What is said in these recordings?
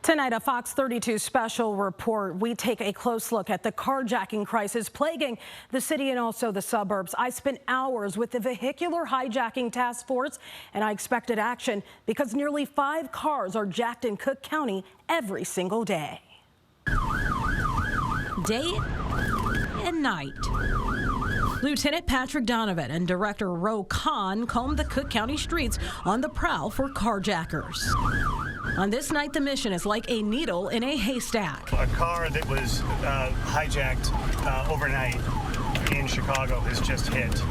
Tonight, a Fox 32 special report. We take a close look at the carjacking crisis plaguing the city and also the suburbs. I spent hours with the vehicular hijacking task force, and I expected action because nearly 5 cars are jacked in Cook County every single day. Day and night. Lieutenant Patrick Donovan and Director Ro Khan combed the Cook County streets on the prowl for carjackers. On this night, the mission is like a needle in a haystack. A car that was hijacked overnight in Chicago has just hit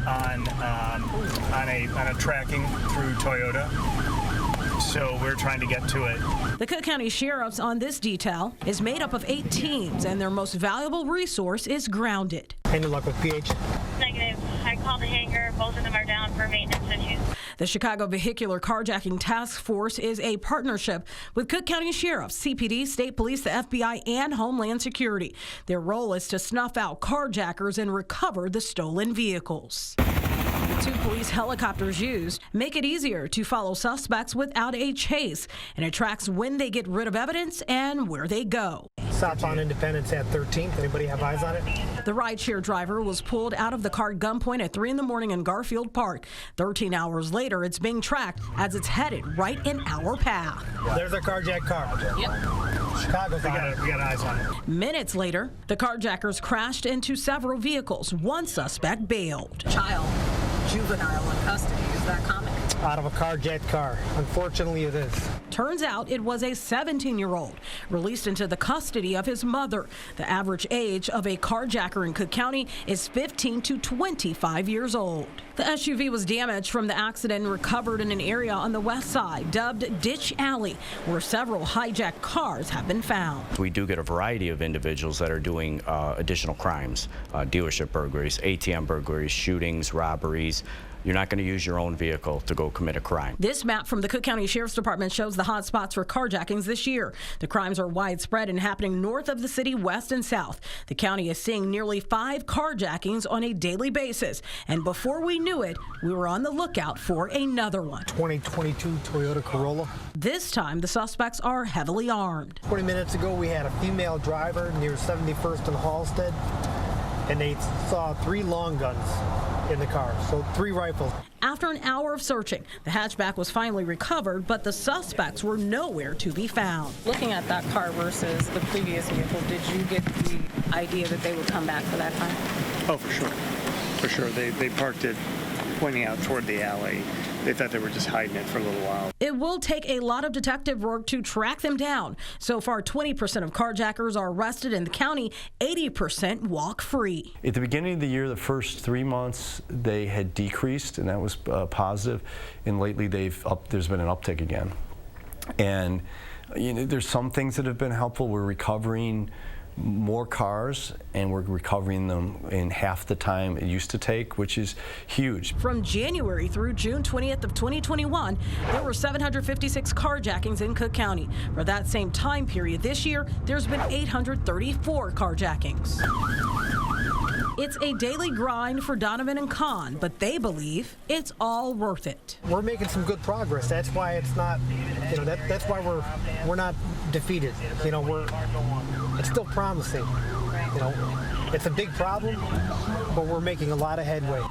on a tracking through Toyota. So we're trying to get to it. The Cook County Sheriff's on this detail is made up of 8 teams, and their most valuable resource is grounded. Any luck with PH? Negative. I called the hangar. Both of them are down for maintenance issues. The Chicago Vehicular Carjacking Task Force is a partnership with Cook County Sheriff's, CPD, State Police, the FBI, and Homeland Security. Their role is to snuff out carjackers and recover the stolen vehicles. The 2 police helicopters used make it easier to follow suspects without a chase, and it tracks when they get rid of evidence and where they go. Stop on Independence at 13th. Anybody have eyes on it? The rideshare driver was pulled out of the car at gunpoint at 3 in the morning in Garfield Park. 13 hours later, it's being tracked as it's headed right in our path. There's a carjacked car. Yep. Chicago's on it. We got eyes on it. Minutes later, the carjackers crashed into several vehicles. One suspect bailed. Child, juvenile in custody. Is that common? Out of a carjacked car. Unfortunately, it is. Turns out it was a 17-year-old released into the custody of his mother. The average age of a carjacker in Cook County is 15 to 25 years old. The SUV was damaged from the accident and recovered in an area on the west side, dubbed Ditch Alley, where several hijacked cars have been found. We do get a variety of individuals that are doing additional crimes, dealership burglaries, ATM burglaries, shootings, robberies. You're not going to use your own vehicle to go commit a crime. This map from the Cook County Sheriff's Department shows the hot spots for carjackings this year. The crimes are widespread and happening north of the city, west and south. The county is seeing nearly 5 carjackings on a daily basis. And before we knew it, we were on the lookout for another one. 2022 Toyota Corolla. This time, the suspects are heavily armed. 20 minutes ago, we had a female driver near 71st and Halstead, and they saw 3 long guns in the car, so 3 rifles. After an hour of searching, the hatchback was finally recovered, but the suspects were nowhere to be found. Looking at that car versus the previous vehicle, did you get the idea that they would come back for that car? Oh, for sure. For sure. They parked it pointing out toward the alley. They thought they were just hiding it for a little while. It will take a lot of detective work to track them down. So far, 20% of carjackers are arrested in the county, 80% walk free. At the beginning of the year, the first 3 months, they had decreased, and that was positive. And lately, there's been an uptick again. And there's some things that have been helpful. We're recovering more cars, and we're recovering them in half the time it used to take, which is huge. From January through June 20th of 2021, there were 756 carjackings in Cook County. For that same time period this year, there's been 834 carjackings. It's a daily grind for Donovan and Khan, but they believe it's all worth it. We're making some good progress. That's why it's not, that's why we're not defeated. It's still promising. It's a big problem, but we're making a lot of headway.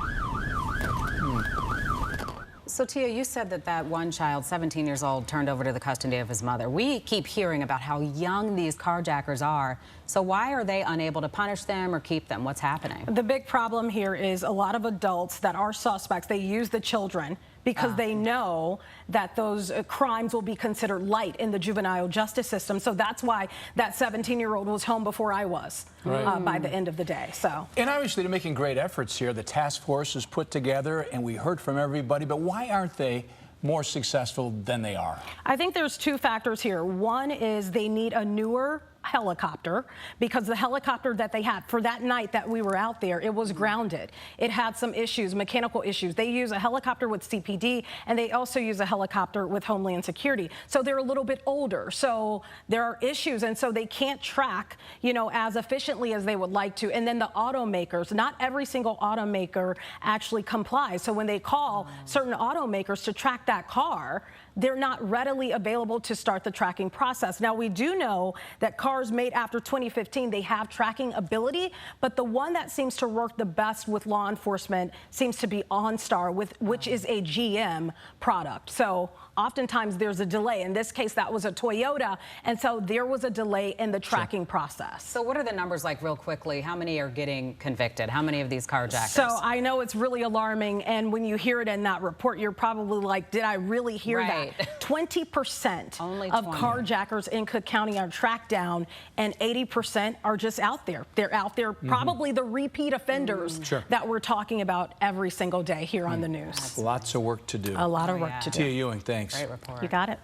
So, Tia, you said that one child, 17 years old, turned over to the custody of his mother. We keep hearing about how young these carjackers are. So why are they unable to punish them or keep them? What's happening? The big problem here is a lot of adults that are suspects, they use the children because they know that those crimes will be considered light in the juvenile justice system. So that's why that 17-year-old was home before I was by the end of the day. So. And obviously they're making great efforts here. The task force is put together and we heard from everybody, but why aren't they more successful than they are? I think there's 2 factors here. One is they need a newer helicopter, because the helicopter that they had for that night that we were out there, it was grounded. It had some issues, mechanical issues. They use a helicopter with CPD, and they also use a helicopter with Homeland Security. So they're a little bit older. So there are issues, and so they can't track, as efficiently as they would like to. And then the automakers, not every single automaker actually complies. So when they call certain automakers to track that car, they're not readily available to start the tracking process. Now, we do know that cars made after 2015, they have tracking ability, but the one that seems to work the best with law enforcement seems to be OnStar, which is a GM product. So oftentimes there's a delay. In this case, that was a Toyota, and so there was a delay in the tracking process. So what are the numbers like real quickly? How many are getting convicted? How many of these carjackers? So I know it's really alarming, and when you hear it in that report, you're probably like, did I really hear that? 20% Only of 20. carjackers in Cook County are tracked down, and 80% are just out there. They're out there, probably the repeat offenders that we're talking about every single day here on the news. Lots of work to do. A lot of work to do. Tia Ewing, thanks. Great report. You got it.